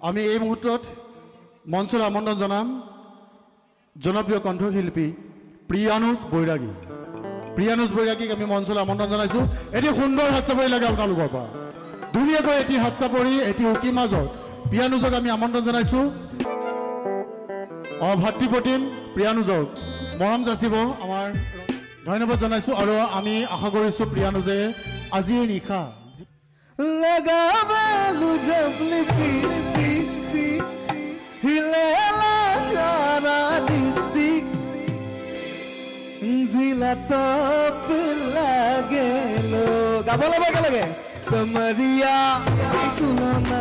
আমি এই মুহূৰ্তত মঞ্চলৈ আমন্ত্ৰণ জনাম জনপ্ৰিয় কণ্ঠশিল্পী প্ৰিয়ানুজ বৈৰাগীক আমি মঞ্চলৈ আমন্ত্ৰণ জনাইছোঁ এটি সুন্দৰ হাতচাপৰি লাগে আপোনালোকৰ পৰা ধুনীয়াকৈ এটি হাতচাপৰি এটি উকি মাজত প্ৰিয়ানুজক আমি আমন্ত্ৰণ জনাইছোঁ ভাতৃপ্ৰতিম প্ৰিয়ানুজক মৰম যাচিব আমাৰ ধন্যবাদ জনাইছোঁ আৰু আমি আশা কৰিছোঁ প্ৰিয়ানুজে আজি এই নিশা लगावेलु जबली पीस पीस पीस हिलेला सारा डिस्ट्रिक्ट जिला टॉप लागेलो गाबला लगे कमरिया तुलना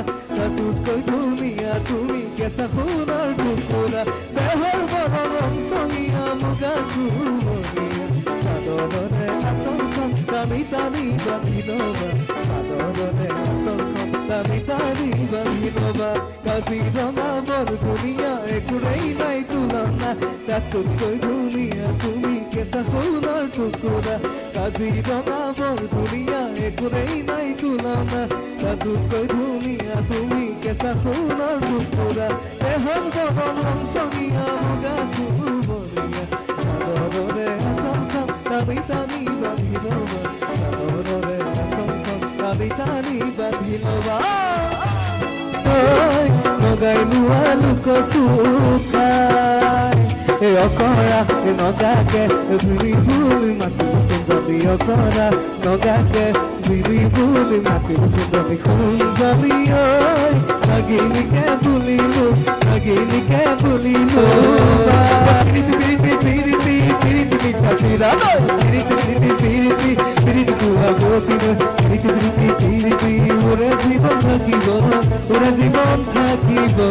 तू कोई दुनिया तुम्ही कैसा खूनर टुकुरा बेहर बरम सोनिया मुगा सुमोनिया सादोरे असंखम तामी तामी बंदिनोबा सादोरे असंखम तामी तामी बंदिनोबा काजीरंगा बर दुनिया एकुरेई नाई तुलना तू कोई दुनिया तुम्ही कैसा खूनर टुकुरा काजीरंगा बर दुनिया एकुरेई नाई तुलना तू कोई दुनिया तुम्ही कैसा खूनर टुकुरा बेहर बरम सोनिया मुगा सुमोनिया सादोरे असंखम तामी तामी बंदिनोबा सादोरे असंखम तामी तामी बंदिनोबा Nogai nualu kosukai Okora nogake Biribuli mati kunjabi okora Nogake biribuli mati kunjabi kunjabi oi Nagini ke bulilu Piriti piriti piriti piriti mitashirado Piriti piriti piriti piriti kula gopino Piriti piriti piriti ure jibon thakibo